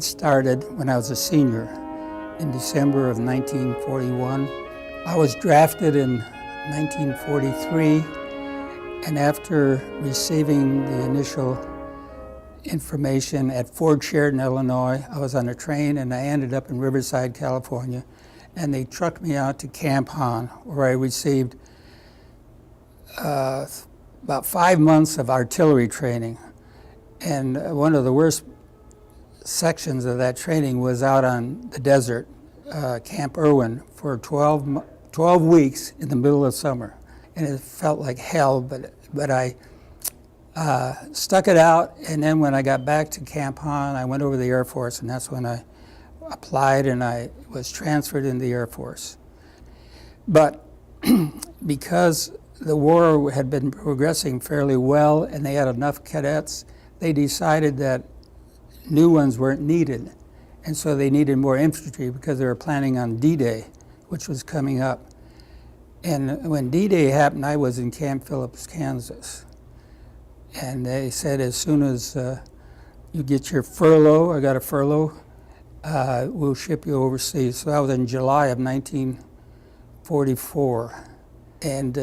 started when I was a senior in December of 1941. I was drafted in 1943, and after receiving the initial information at Fort Sheridan, Illinois, I was on a train and I ended up in Riverside, California, and they trucked me out to Camp Hahn, where I received about 5 months of artillery training. And one of the worst sections of that training was out on the desert, Camp Irwin, for 12 weeks in the middle of summer. And it felt like hell, but I stuck it out, and then when I got back to Camp Hahn, I went over to the Air Force, and that's when I applied and I was transferred in the Air Force. But because the war had been progressing fairly well and they had enough cadets, they decided that new ones weren't needed. And so they needed more infantry because they were planning on D-Day, which was coming up. And when D-Day happened, I was in Camp Phillips, Kansas. And they said, as soon as you get your furlough, I got a furlough, we'll ship you overseas. So that was in July of 1944. And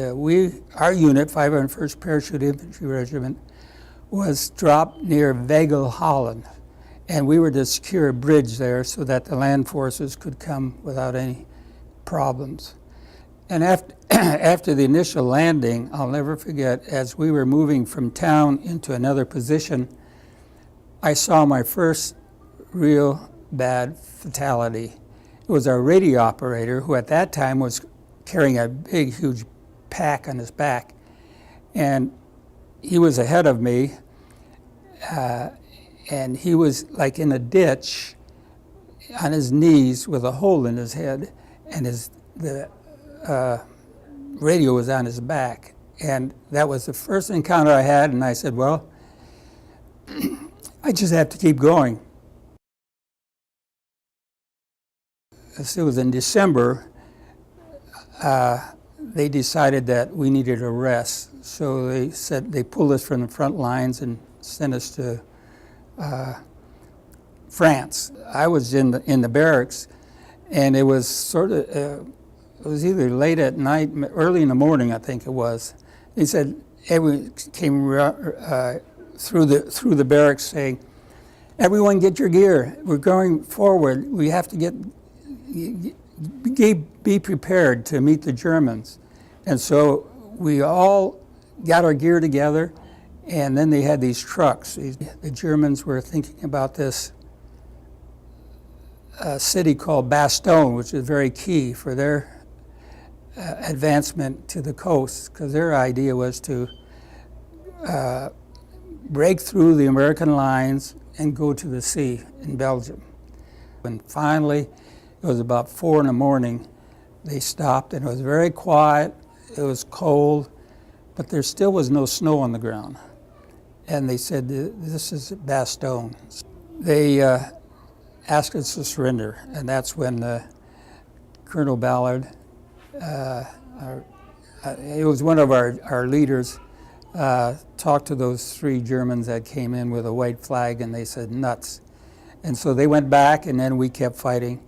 our unit, 501st Parachute Infantry Regiment, was dropped near Veghel, Holland. And we were to secure a bridge there so that the land forces could come without any problems. And after the initial landing, I'll never forget, as we were moving from town into another position, I saw my first real bad fatality. It was our radio operator, who at that time was carrying a big, huge pack on his back. And he was ahead of me, and he was like in a ditch on his knees with a hole in his head, and the radio was on his back. And that was the first encounter I had, and I said, well, I just have to keep going. It was in December, they decided that we needed a rest. So they said they pulled us from the front lines and sent us to France. I was in the barracks, and it was sort of, it was either late at night, early in the morning, I think it was. They said, everyone came through the barracks saying, everyone get your gear. We're going forward. We have to be prepared to meet the Germans. And so we all got our gear together, and then they had these trucks. The Germans were thinking about this city called Bastogne, which is very key for their advancement to the coast, because their idea was to break through the American lines and go to the sea in Belgium. And finally, it was about 4 in the morning, they stopped, and it was very quiet, it was cold, but there still was no snow on the ground. And they said, this is Bastogne. They asked us to surrender, and that's when Colonel Ballard, it was one of our leaders, talked to those 3 Germans that came in with a white flag, and they said, nuts. And so they went back, and then we kept fighting.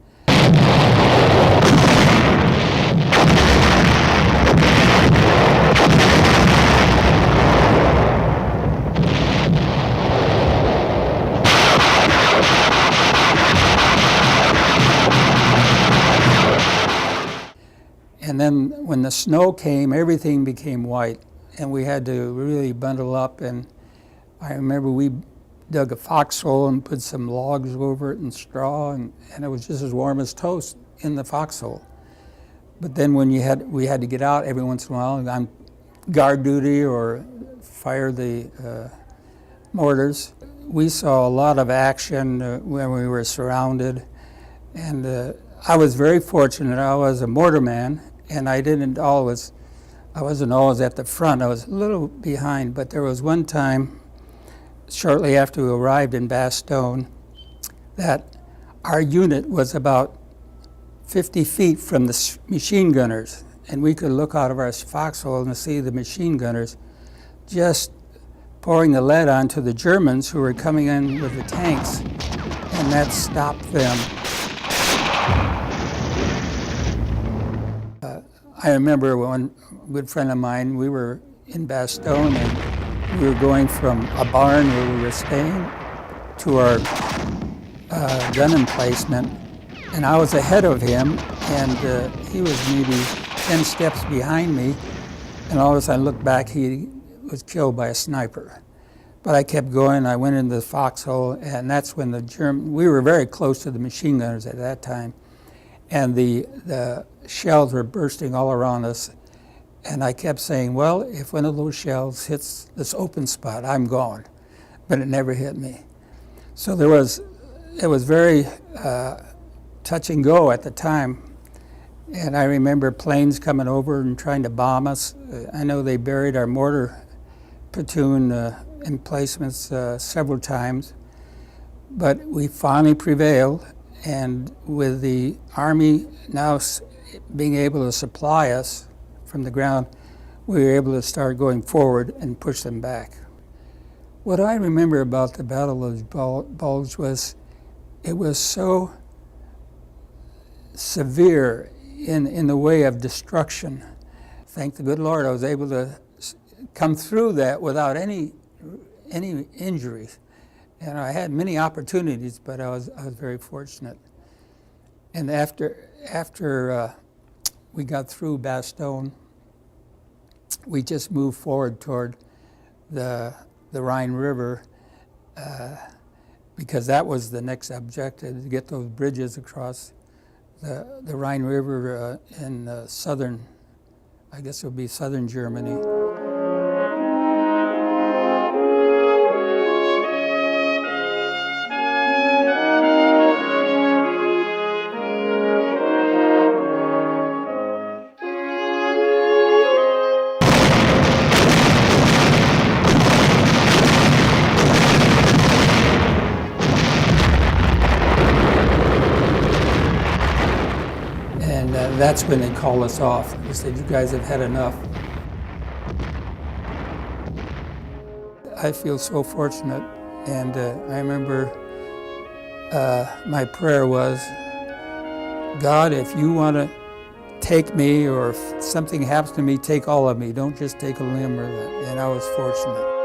And then when the snow came, everything became white, and we had to really bundle up. And I remember we dug a foxhole and put some logs over it and straw, and it was just as warm as toast in the foxhole. But then when we had to get out every once in a while on guard duty or fire the mortars. We saw a lot of action when we were surrounded, and I was very fortunate. I was a mortarman, and I wasn't always at the front. I was a little behind, but there was one time, shortly after we arrived in Bastogne, that our unit was about 50 feet from the machine gunners, and we could look out of our foxhole and see the machine gunners just pouring the lead onto the Germans who were coming in with the tanks. and that stopped them. I remember one good friend of mine, we were in Bastogne, and we were going from a barn where we were staying to our gun emplacement, and I was ahead of him, and he was maybe 10 steps behind me, and all of a sudden I looked back, he was killed by a sniper. But I kept going, I went into the foxhole, and that's when we were very close to the machine gunners at that time, and the shells were bursting all around us, and I kept saying, well, if one of those shells hits this open spot, I'm gone. But it never hit me. So it was very touch and go at the time. And I remember planes coming over and trying to bomb us. I know they buried our mortar platoon emplacements several times. But we finally prevailed, and with the Army now being able to supply us from the ground, we were able to start going forward and push them back. What I remember about the Battle of Bulge was it was so severe in the way of destruction. Thank the good Lord I was able to come through that without any injuries. And I had many opportunities, but I was very fortunate. And after we got through Bastogne, we just moved forward toward the Rhine River because that was the next objective, to get those bridges across the Rhine River in southern, I guess it would be southern Germany. And that's when they called us off. They said, you guys have had enough. I feel so fortunate, and I remember my prayer was, God, if you want to take me, or if something happens to me, take all of me. Don't just take a limb or that. And I was fortunate.